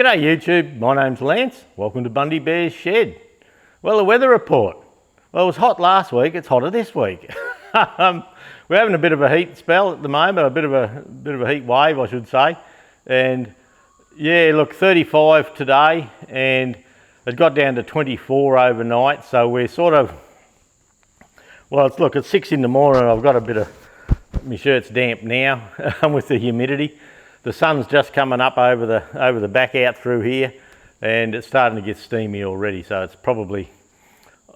G'day YouTube, my name's Lance. Welcome to Bundy Bear's Shed. Well, the weather report. Well, it was hot last week, it's hotter this week. We're having a bit of a heat spell at the moment, a bit of a heat wave I should say. And yeah, look, 35 today and it got down to 24 overnight. So we're sort of, well, it's 6 in the morning. I've got a bit of, my shirt's damp now with the humidity. The sun's just coming up over the back out through here and it's starting to get steamy already. So it's probably,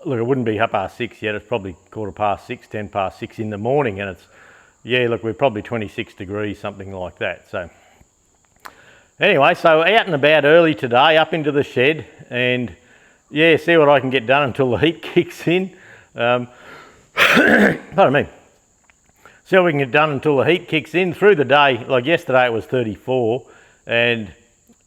look, it wouldn't be 6:30 yet. It's probably 6:15, 6:10 in the morning. And it's, yeah, look, we're probably 26 degrees, something like that. So anyway, so out and about early today, up into the shed and yeah, see what I can get done until the heat kicks in. Pardon me. See what we can get done until the heat kicks in through the day. Like yesterday it was 34 and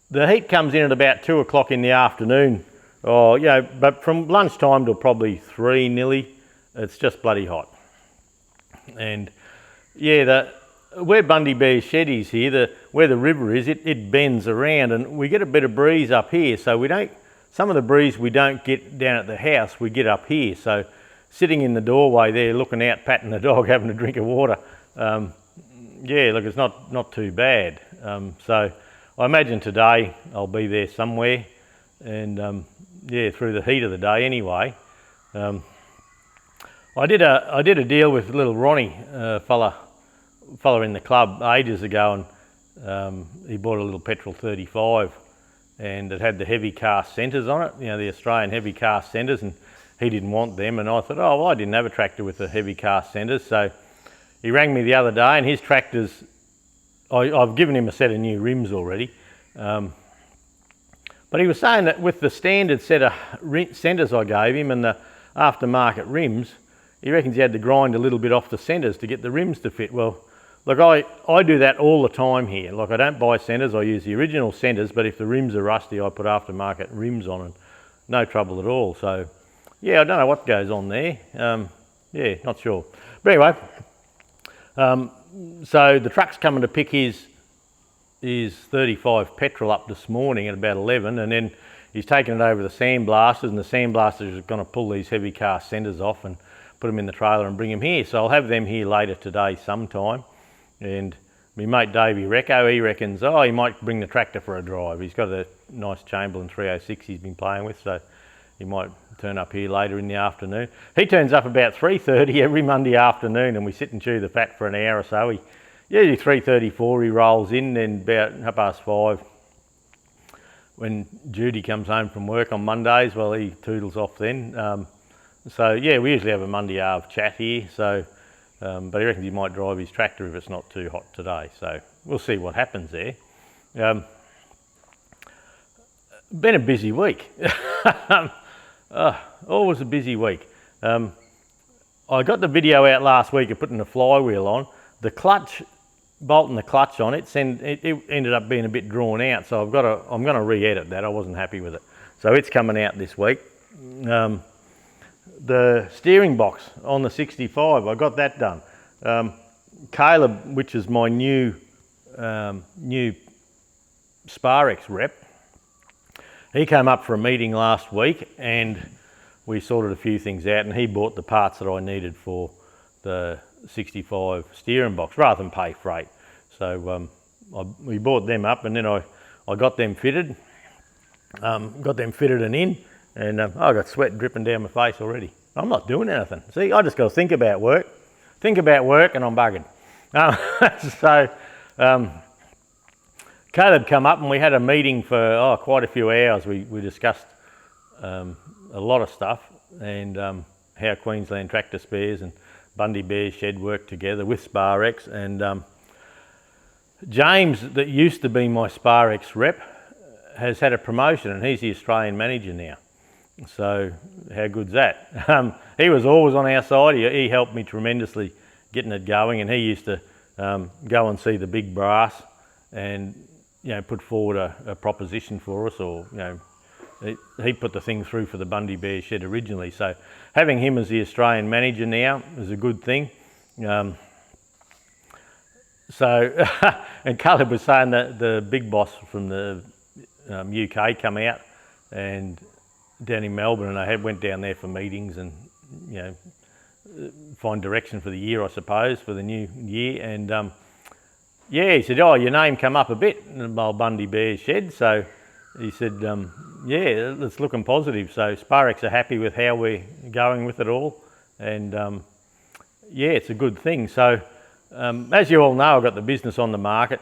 the heat comes in at about 2 o'clock in the afternoon. Oh, you know, but from lunchtime till probably 3 nearly, it's just bloody hot. And yeah, where Bundy Bear's shed is here, where the river is, it bends around and we get a bit of breeze up here. So we don't, some of the breeze we don't get down at the house, we get up here. So sitting in the doorway there, looking out, patting the dog, having a drink of water. Yeah, look, it's not too bad. So I imagine today I'll be there somewhere and yeah, through the heat of the day anyway. I did a deal with little Ronnie, fella in the club ages ago, and he bought a little petrol 35 and it had the heavy cast centres on it, you know, the Australian heavy cast centres, and he didn't want them, and I thought, oh, well, I didn't have a tractor with the heavy cast centres. So he rang me the other day and his tractor's, I've given him a set of new rims already. But he was saying that with the standard set of centres I gave him and the aftermarket rims, he reckons he had to grind a little bit off the centres to get the rims to fit. Well, look, I do that all the time here. Like, I don't buy centres, I use the original centres, but if the rims are rusty, I put aftermarket rims on and no trouble at all. So yeah, I don't know what goes on there. Yeah, not sure. But anyway, so the truck's coming to pick his 35 petrol up this morning at about 11, and then he's taking it over the sandblasters, and the sandblasters are going to pull these heavy cast centres off and put them in the trailer and bring them here. So I'll have them here later today sometime. And my mate Davey Recco, he reckons, oh, he might bring the tractor for a drive. He's got a nice Chamberlain 306 he's been playing with, so he might turn up here later in the afternoon. He turns up about 3:30 every Monday afternoon and we sit and chew the fat for an hour or so. Usually 3:34 he rolls in, and about 5:30 when Judy comes home from work on Mondays, well, he toodles off then. So yeah, we usually have a Monday Arv chat here. So, but he reckons he might drive his tractor if it's not too hot today. So we'll see what happens there. Been a busy week. Always a busy week. I got the video out last week of putting the flywheel on. The clutch, bolting the clutch on it, it ended up being a bit drawn out. So I'm going to re-edit that. I wasn't happy with it. So it's coming out this week. The steering box on the 65, I got that done. Caleb, which is my new Sparex rep, he came up for a meeting last week and we sorted a few things out, and he bought the parts that I needed for the 65 steering box rather than pay freight. So we bought them up, and then I got them fitted, and in, and I got sweat dripping down my face already. I'm not doing anything. See, I just got to think about work and I'm buggered. Caleb come up and we had a meeting for quite a few hours. We discussed a lot of stuff, and how Queensland Tractor Spares and Bundy Bear's Shed work together with Sparex. And James, that used to be my Sparex rep, has had a promotion and he's the Australian manager now. So how good's that? He was always on our side. He helped me tremendously getting it going, and he used to go and see the big brass and, you know, put forward a proposition for us, or, you know, he put the thing through for the Bundy Bear Shed originally. So having him as the Australian manager now is a good thing. So, and Caleb was saying that the big boss from the UK come out and down in Melbourne, and I went down there for meetings and, you know, find direction for the year, I suppose, for the new year. And yeah, he said, oh, your name come up a bit in the old Bundy Bear's shed. So he said, yeah, it's looking positive. So Sparex are happy with how we're going with it all. And yeah, it's a good thing. So as you all know, I've got the business on the market.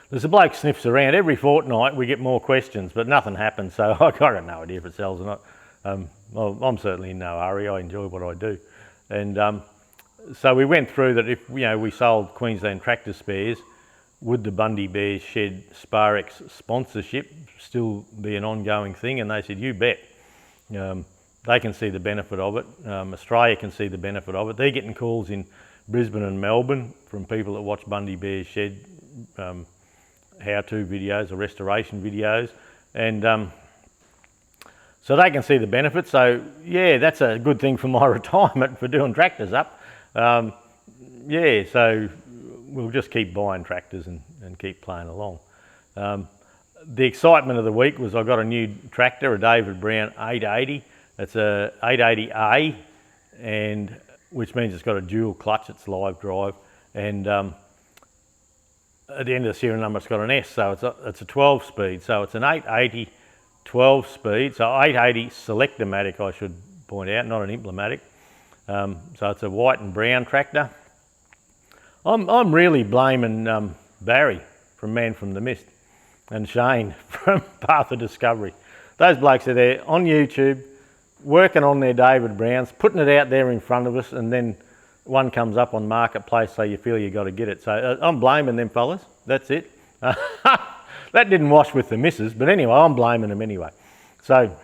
There's a bloke sniffs around. Every fortnight we get more questions, but nothing happens. So I've got no idea if it sells or not. Well, I'm certainly in no hurry. I enjoy what I do. And so we went through that if, you know, we sold Queensland Tractor Spares, would the Bundy Bear's Shed Sparex sponsorship still be an ongoing thing? And they said, you bet. They can see the benefit of it. Australia can see the benefit of it. They're getting calls in Brisbane and Melbourne from people that watch Bundy Bear's Shed how-to videos or restoration videos. And so they can see the benefits. So yeah, that's a good thing for my retirement for doing tractors up. Yeah, so we'll just keep buying tractors and keep playing along. The excitement of the week was I got a new tractor, a David Brown 880. It's a 880A, and which means it's got a dual clutch, it's live drive, and at the end of the serial number it's got an S, so it's a 12 speed, so it's an 880 12 speed, so 880 Selectomatic, I should point out, not an Implematic. So it's a white and brown tractor. I'm really blaming Barry from Man from the Mist and Shane from Path of Discovery. Those blokes are there on YouTube working on their David Browns, putting it out there in front of us, and then one comes up on Marketplace, so you feel you got to get it. So I'm blaming them fellas, that's it. That didn't wash with the missus, but anyway, I'm blaming them anyway. So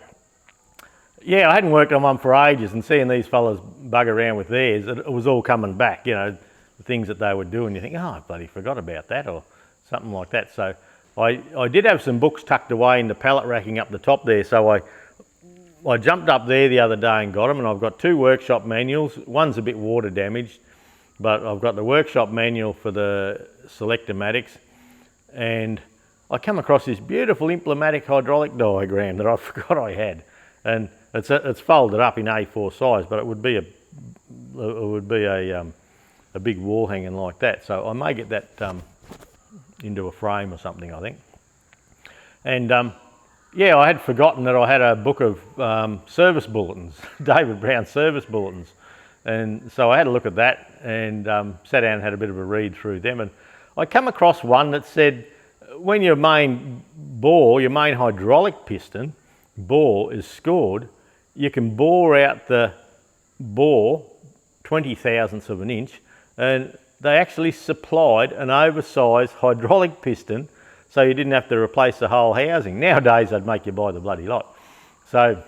yeah, I hadn't worked on one for ages, and seeing these fellas bug around with theirs, it was all coming back, you know, the things that they were doing. You think, oh, I bloody forgot about that, or something like that. So I did have some books tucked away in the pallet racking up the top there, so I jumped up there the other day and got them, and I've got 2 workshop manuals. One's a bit water damaged, but I've got the workshop manual for the Selectomatics, and I come across this beautiful Implematic hydraulic diagram that I forgot I had, and it's folded up in A4 size, but it would be a big wall hanging like that. So I may get that into a frame or something, I think. And yeah, I had forgotten that I had a book of service bulletins, David Brown service bulletins, and so I had a look at that and sat down and had a bit of a read through them, and I come across one that said when your main bore, your main hydraulic piston bore is scored, you can bore out the bore 20 thousandths of an inch, and they actually supplied an oversized hydraulic piston so you didn't have to replace the whole housing. Nowadays they'd make you buy the bloody lot. So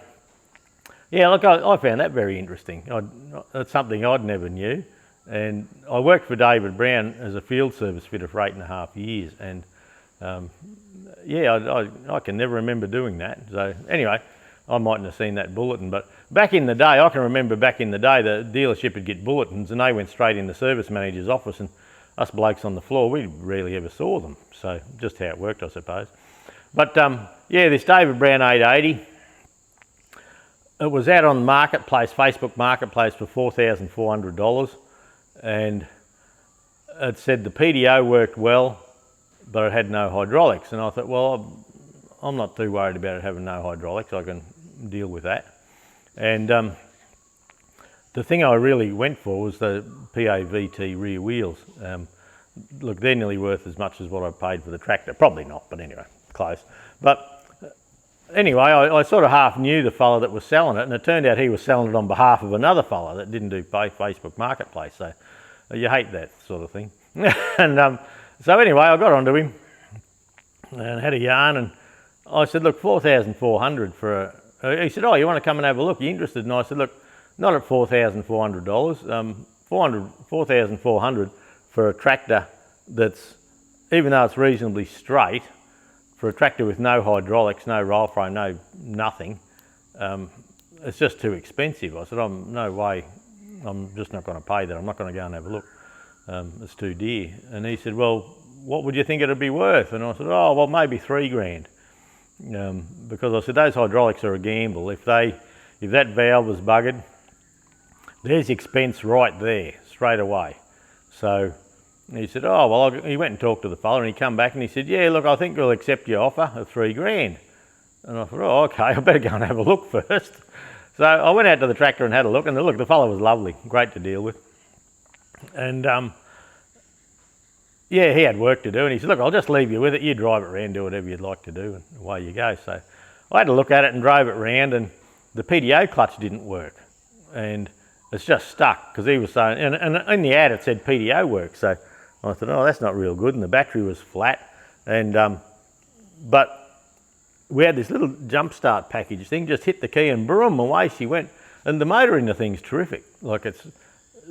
yeah, look, I found that very interesting. That's something I'd never knew, and I worked for David Brown as a field service fitter for 8.5 years, and yeah, I can never remember doing that. So anyway, I mightn't have seen that bulletin, but back in the day, I can remember back in the day the dealership would get bulletins and they went straight in the service manager's office, and us blokes on the floor, we rarely ever saw them. So just how it worked, I suppose. But yeah, this David Brown 880, it was out on Marketplace, Facebook Marketplace, for $4,400, and it said the PDO worked well, but it had no hydraulics. And I thought, well, I'm not too worried about it having no hydraulics, I can deal with that. And the thing I really went for was the PAVT rear wheels. Look, they're nearly worth as much as what I paid for the tractor. Probably not, but anyway, close. But anyway, I sort of half knew the fella that was selling it, and it turned out he was selling it on behalf of another fella that didn't do Facebook Marketplace. So you hate that sort of thing. And so anyway, I got onto him and had a yarn, and I said, look, 4,400 for a... He said, oh, you want to come and have a look? Are you interested? And I said, look, not at $4,400. 4,400 for a tractor that's, even though it's reasonably straight, for a tractor with no hydraulics, no roll frame, no nothing, it's just too expensive. I said, no way, I'm just not going to pay that. I'm not going to go and have a look. It's too dear. And he said, well, what would you think it'd be worth? And I said, oh, well, maybe $3 grand. because I said those hydraulics are a gamble. If that valve was buggered, there's expense right there straight away. So he said, oh well, he went and talked to the fella, and he come back and he said, yeah, look, I think we'll accept your offer of $3,000. And I thought, oh okay, I better go and have a look first. So I went out to the tractor and had a look, and look, the fella was lovely, great to deal with. And yeah, he had work to do, and he said, look, I'll just leave you with it, you drive it around, do whatever you'd like to do, and away you go. So I had to look at it and drove it around, and the PDO clutch didn't work, and it's just stuck, because he was saying, and in the ad it said PDO works, so I thought, oh, that's not real good, and the battery was flat, and but we had this little jump start package thing, just hit the key and boom, away she went. And the motor in the thing's terrific. Like it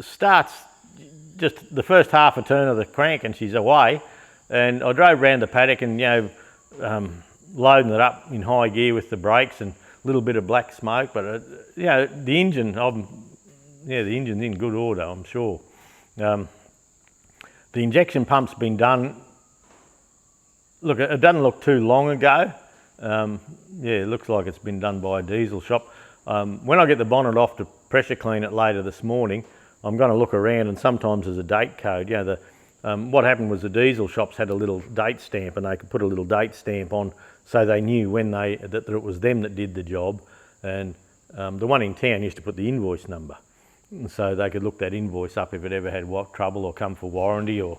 starts just the first half a turn of the crank and she's away. And I drove around the paddock and, loading it up in high gear with the brakes and a little bit of black smoke. But, the engine, the engine's in good order, I'm sure. The injection pump's been done. Look, it doesn't look too long ago. It looks like it's been done by a diesel shop. When I get the bonnet off to pressure clean it later this morning, I'm going to look around, and sometimes there's a date code. What happened was the diesel shops had a little date stamp, and they could put a little date stamp on so they knew when that it was them that did the job. And the one in town used to put the invoice number, so they could look that invoice up if it ever had trouble or come for warranty, or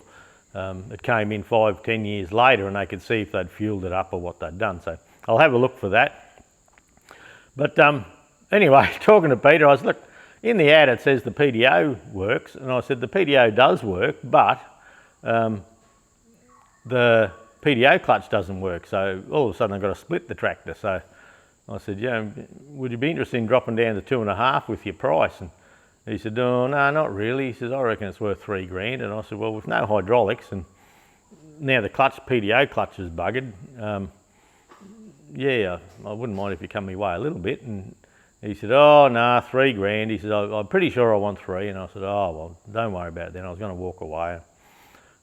it came in 5-10 years later and they could see if they'd fueled it up or what they'd done. So I'll have a look for that. But anyway, talking to Peter, I was, look, in the ad it says the PDO works, and I said the PDO does work, but the PDO clutch doesn't work. So all of a sudden I've got to split the tractor. So I said, would you be interested in dropping down to 2.5 with your price? And he said, oh, no, not really. He says, I reckon it's worth $3,000. And I said, well, with no hydraulics, and now the PDO clutch is buggered, I wouldn't mind if you come my way a little bit. And he said, oh, no, $3,000. He said, I'm pretty sure I want 3. And I said, oh, well, don't worry about it then. I was going to walk away.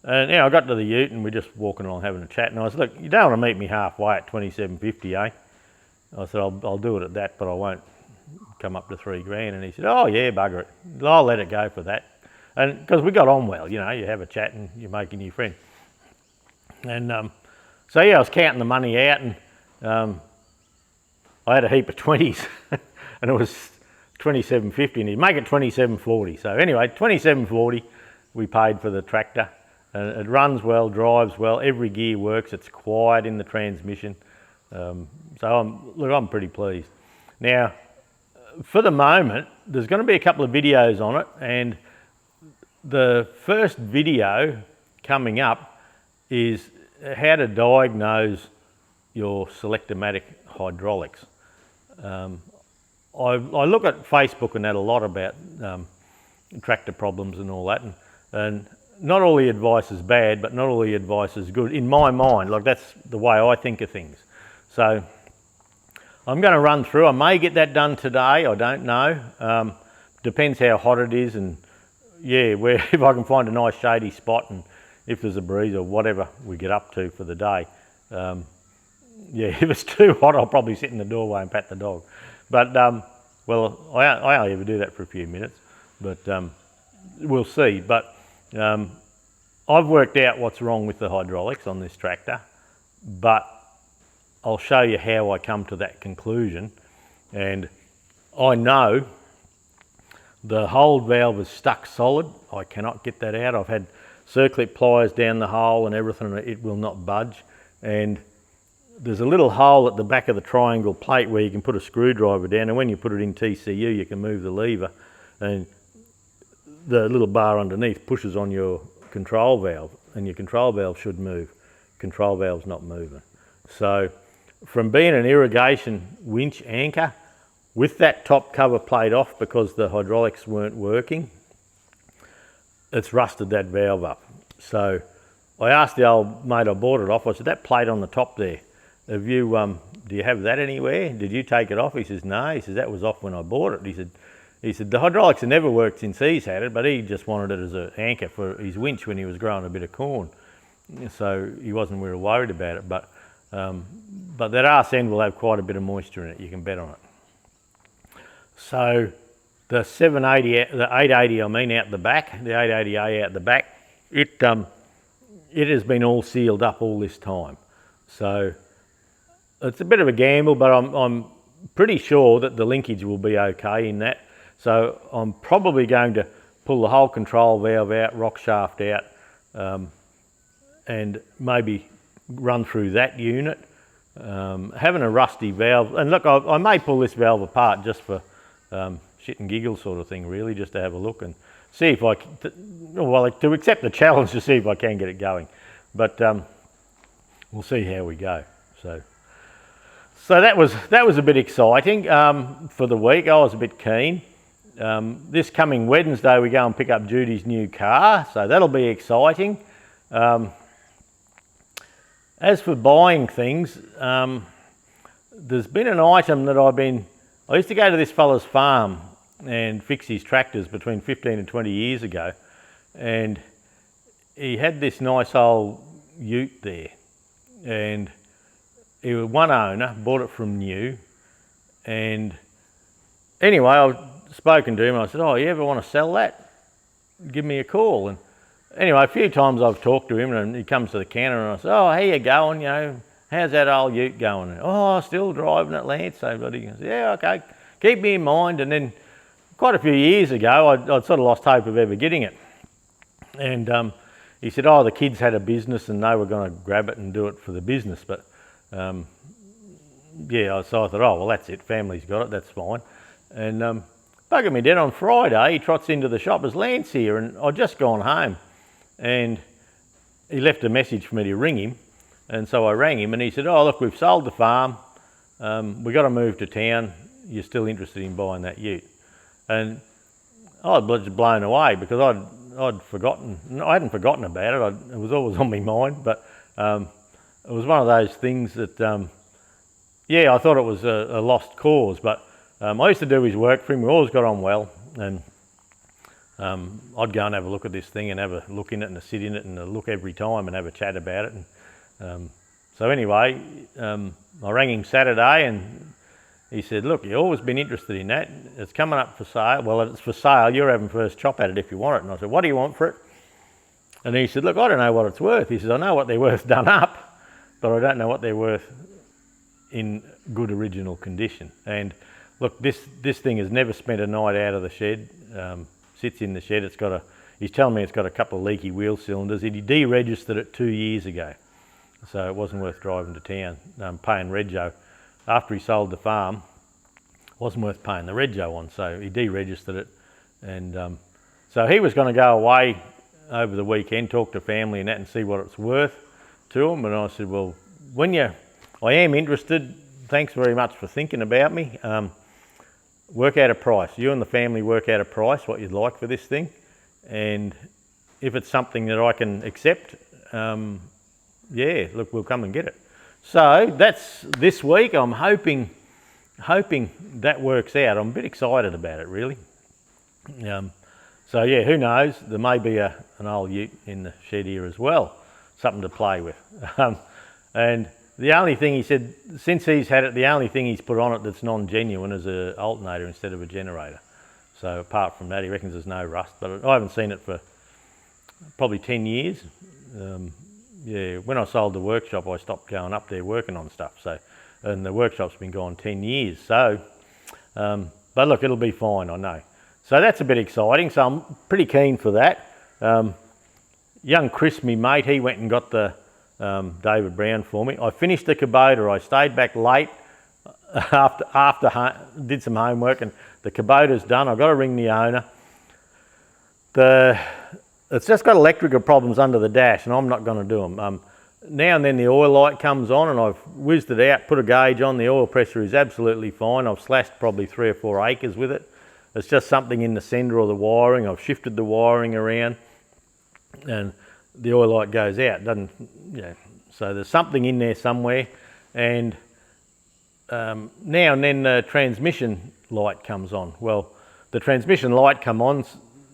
And I got to the ute and we're just walking along having a chat. And I said, look, you don't want to meet me halfway at $2,750, eh? I said, I'll do it at that, but I won't come up to $3,000. And he said, oh yeah, bugger it, I'll let it go for that. And because we got on well, you have a chat and you make a new friend. And I was counting the money out, and I had a heap of 20s and it was $2,750, and he'd make it $2,740. So anyway, $2,740 we paid for the tractor. And it runs well, drives well, every gear works, it's quiet in the transmission. So I'm pretty pleased. Now, for the moment, there's going to be a couple of videos on it, and the first video coming up is how to diagnose your selectomatic hydraulics. I look at Facebook and that a lot about tractor problems and all that, and not all the advice is bad, but not all the advice is good. In my mind, like that's the way I think of things. So I'm going to run through. I may get that done today, I don't know. Depends how hot it is, and if I can find a nice shady spot, and if there's a breeze or whatever we get up to for the day. If it's too hot, I'll probably sit in the doorway and pat the dog. But I only ever do that for a few minutes, but we'll see. But I've worked out what's wrong with the hydraulics on this tractor, but I'll show you how I come to that conclusion. And I know the hold valve is stuck solid. I cannot get that out. I've had circlip pliers down the hole and everything, and it will not budge. And there's a little hole at the back of the triangle plate where you can put a screwdriver down, and when you put it in TCU you can move the lever, and the little bar underneath pushes on your control valve, and your control valve should move. Control valve's not moving. So from being an irrigation winch anchor, with that top cover plate off because the hydraulics weren't working, it's rusted that valve up. So I asked the old mate I bought it off, I said, that plate on the top there, do you have that anywhere? Did you take it off? He says, no. He says, that was off when I bought it. He said, the hydraulics have never worked since he's had it, but he just wanted it as an anchor for his winch when he was growing a bit of corn. So he wasn't really worried about it. But but that arse end will have quite a bit of moisture in it, you can bet on it. So the 880 I mean out the back, the 880A out the back, it has been all sealed up all this time. So it's a bit of a gamble, but I'm pretty sure that the linkage will be okay in that. So I'm probably going to pull the whole control valve out, rock shaft out, and maybe run through that unit. Having a rusty valve, and look, I may pull this valve apart just for shit and giggle sort of thing, really, just to have a look and see if I to accept the challenge to see if I can get it going. But we'll see how we go. So that was a bit exciting for the week. I was a bit keen. This coming Wednesday we go and pick up Judy's new car, so that'll be exciting. As for buying things, there's been an item that I used to go to this fella's farm and fix his tractors between 15 and 20 years ago, and he had this nice old ute there, and he was one owner, bought it from new, and anyway, I've spoken to him and I said, oh, you ever want to sell that? Give me a call. And anyway, a few times I've talked to him and he comes to the counter and I said, oh, how you going, how's that old ute going? And, oh, still driving it, Lance. So he goes, yeah, okay, keep me in mind. And then quite a few years ago, I'd sort of lost hope of ever getting it. And he said, oh, the kids had a business and they were going to grab it and do it for the business. But yeah, so I thought, oh, well, that's it. Family's got it, that's fine. And buggered me dead on Friday, he trots into the shop as Lance here, and I'd just gone home. And he left a message for me to ring him. And so I rang him and he said, oh, look, we've sold the farm. We've got to move to town. You're still interested in buying that ute? And I was just blown away because I'd forgotten. I hadn't forgotten about it. It was always on my mind, but it was one of those things that, yeah, I thought it was a lost cause. But I used to do his work for him. We always got on well, and I'd go and have a look at this thing and have a look in it and a sit in it and a look every time and have a chat about it. And so anyway, I rang him Saturday and he said, look, you've always been interested in that. It's coming up for sale. Well, it's for sale. You're having first chop at it if you want it. And I said, what do you want for it? And he said, look, I don't know what it's worth. He said, I know what they're worth done up, but I don't know what they're worth in good original condition. And look, this thing has never spent a night out of the shed. Sits in the shed. He's telling me it's got a couple of leaky wheel cylinders. He deregistered it 2 years ago, so it wasn't worth driving to town. Paying rego after he sold the farm wasn't worth paying the rego on, so he deregistered it. And so he was going to go away over the weekend, talk to family and that, and see what it's worth to him. And I said, well, I am interested. Thanks very much for thinking about me. Work out a price. You and the family work out a price, what you'd like for this thing. And if it's something that I can accept, yeah, look, we'll come and get it. So that's this week. I'm hoping that works out. I'm a bit excited about it, really. So yeah, who knows? There may be an old ute in the shed here as well, something to play with. And the only thing he said, since he's had it, the only thing he's put on it that's non-genuine is an alternator instead of a generator. So apart from that, he reckons there's no rust, but I haven't seen it for probably 10 years. Yeah, when I sold the workshop, I stopped going up there working on stuff. So, and the workshop's been gone 10 years. So, but look, it'll be fine, I know. So that's a bit exciting. So I'm pretty keen for that. Young Chris, me mate, he went and got the David Brown for me. I finished the Kubota. I stayed back late after did some homework, and the Kubota's done. I've got to ring the owner. It's just got electrical problems under the dash, and I'm not going to do them. Now and then the oil light comes on, and I've whizzed it out, put a gauge on. The oil pressure is absolutely fine. I've slashed probably 3 or 4 acres with it. It's just something in the sender or the wiring. I've shifted the wiring around, and the oil light goes out. Doesn't, yeah. So there's something in there somewhere, and now and then the transmission light comes on. Well, the transmission light come on,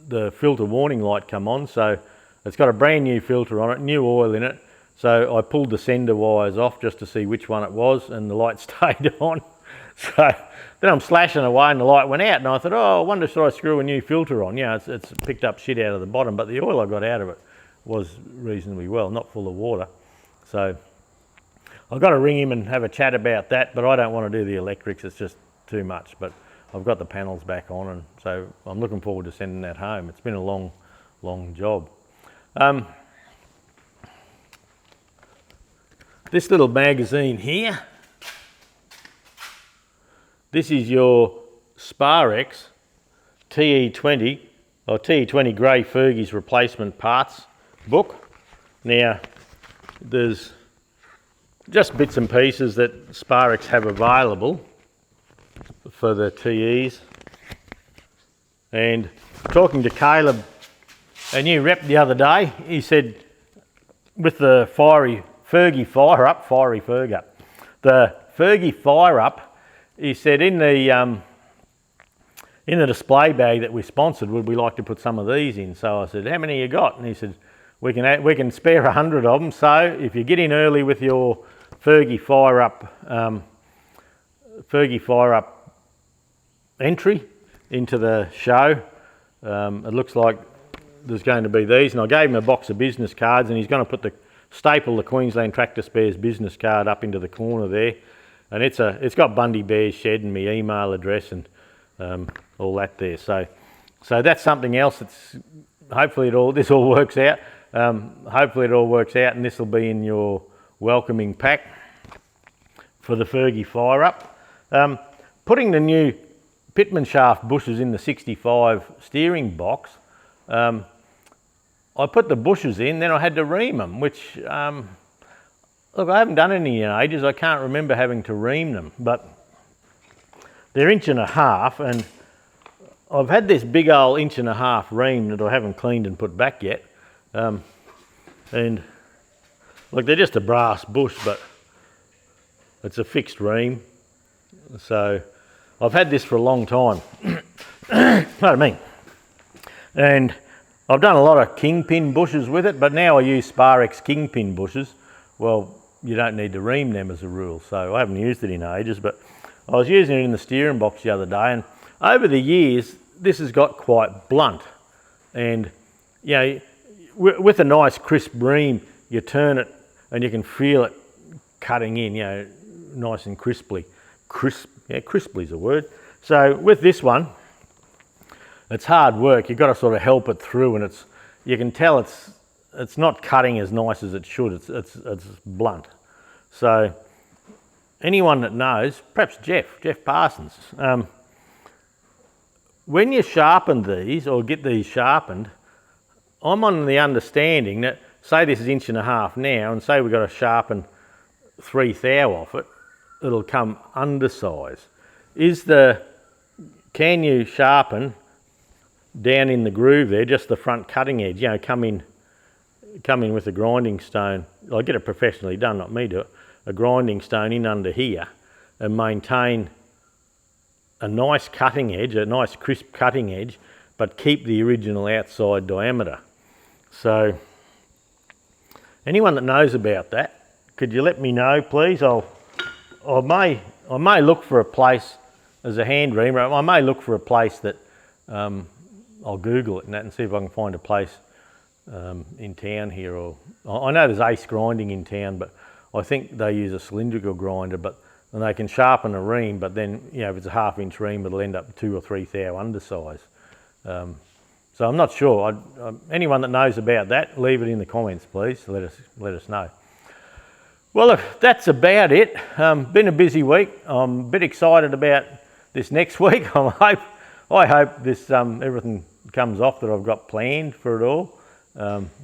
the filter warning light come on, so it's got a brand new filter on it, new oil in it, So I pulled the sender wires off just to see which one it was, and the light stayed on. So then I'm slashing away and the light went out, and I thought, oh, I wonder should I screw a new filter on? You know, it's picked up shit out of the bottom, but the oil I got out of it was reasonably well, not full of water. So I've got to ring him and have a chat about that, but I don't want to do the electrics, it's just too much. But I've got the panels back on, and so I'm looking forward to sending that home. It's been a long job. This little magazine here, this is your Sparex TE20 or TE20 Grey Fergie's replacement parts book. Now there's just bits and pieces that Sparex have available for the TEs. And talking to Caleb, a new rep the other day, he said with the Fergie Fire Up, the Fergie Fire Up, he said in the display bag that we sponsored, would we like to put some of these in? So I said, how many you got? And he said, we can spare 100 of them. So if you get in early with your Fergie Fire Up entry into the show, it looks like there's going to be these. And I gave him a box of business cards, and he's going to put the staple the Queensland Tractor Spares business card up into the corner there, and it's got Bundy Bear's shed and my email address and all that there. So that's something else. It's hopefully this all works out. Hopefully it all works out, and this will be in your welcoming pack for the Fergie Fire Up. Putting the new Pitman shaft bushes in the 65 steering box. I put the bushes in, then I had to ream them, which, look, I haven't done any in ages. I can't remember having to ream them, but they're 1.5 inches, and I've had this big old 1.5 inch ream that I haven't cleaned and put back yet. And look, they're just a brass bush, but it's a fixed ream. So I've had this for a long time. Pardon me. And I've done a lot of kingpin bushes with it, but now I use Sparex kingpin bushes. Well, you don't need to ream them as a rule, so I haven't used it in ages, but I was using it in the steering box the other day, and over the years this has got quite blunt. And you know, with a nice crisp ream, you turn it and you can feel it cutting in, you know, nice and crisply. Crisply is a word. So with this one, it's hard work. You've got to sort of help it through, and you can tell it's not cutting as nice as it should. It's blunt. So anyone that knows, perhaps Jeff Parsons, when you sharpen these or get these sharpened, I'm on the understanding that, say this is 1.5 inches now, and say we've got to sharpen 3 thou off it, it'll come undersize. Can you sharpen down in the groove there, just the front cutting edge, you know, come in with a grinding stone. I'll get it professionally done, not me do it, a grinding stone in under here, and maintain a nice cutting edge, a nice crisp cutting edge, but keep the original outside diameter. So anyone that knows about that, could you let me know, please? I may look for a place as a hand reamer. I may look for a place that I'll Google it and see if I can find a place in town here. Or I know there's Ace Grinding in town, but I think they use a cylindrical grinder, and they can sharpen a ream, but then, you know, if it's a 1/2 inch ream, it'll end up 2 or 3 thou undersize. So I'm not sure. Anyone that knows about that, leave it in the comments, please. Let us know. Well, look, that's about it. Been a busy week. I'm a bit excited about this next week. I hope this everything comes off that I've got planned for it all.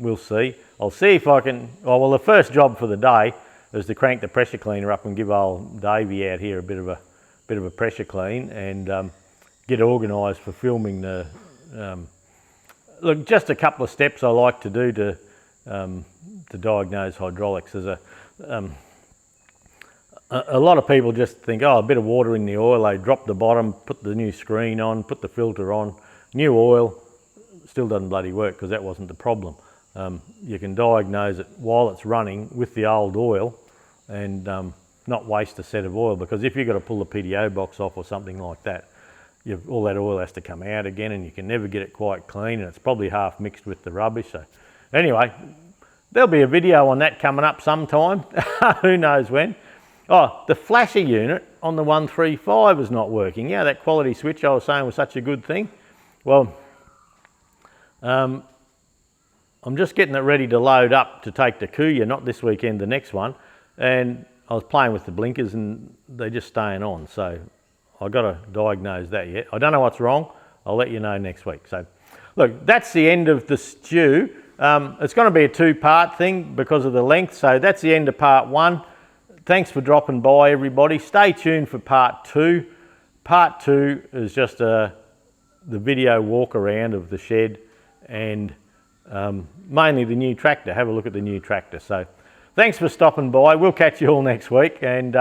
We'll see. I'll see if I can. Oh, well, the first job for the day is to crank the pressure cleaner up and give old Davey out here a bit of a pressure clean, and get organised for filming the. Look, just a couple of steps I like to do to diagnose hydraulics. There's a lot of people just think, oh, a bit of water in the oil, they drop the bottom, put the new screen on, put the filter on, new oil, still doesn't bloody work because that wasn't the problem. you can diagnose it while it's running with the old oil and not waste a set of oil, because if you've got to pull the PTO box off or something like that, all that oil has to come out again and you can never get it quite clean, and it's probably half mixed with the rubbish. So anyway, there'll be a video on that coming up sometime. Who knows when. Oh, the flasher unit on the 135 is not working. Yeah, that quality switch I was saying was such a good thing. Well, I'm just getting it ready to load up to take to Kuya, not this weekend, the next one. And I was playing with the blinkers and they're just staying on. So I've got to diagnose that yet. I don't know what's wrong. I'll let you know next week. So look, that's the end of the stew. It's going to be a two-part thing because of the length. So that's the end of part one. Thanks for dropping by, everybody. Stay tuned for part two. Part two is just the video walk around of the shed and mainly the new tractor. Have a look at the new tractor. So thanks for stopping by. We'll catch you all next week. And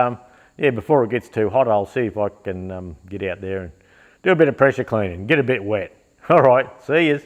yeah, before it gets too hot, I'll see if I can get out there and do a bit of pressure cleaning, get a bit wet. All right, see yous.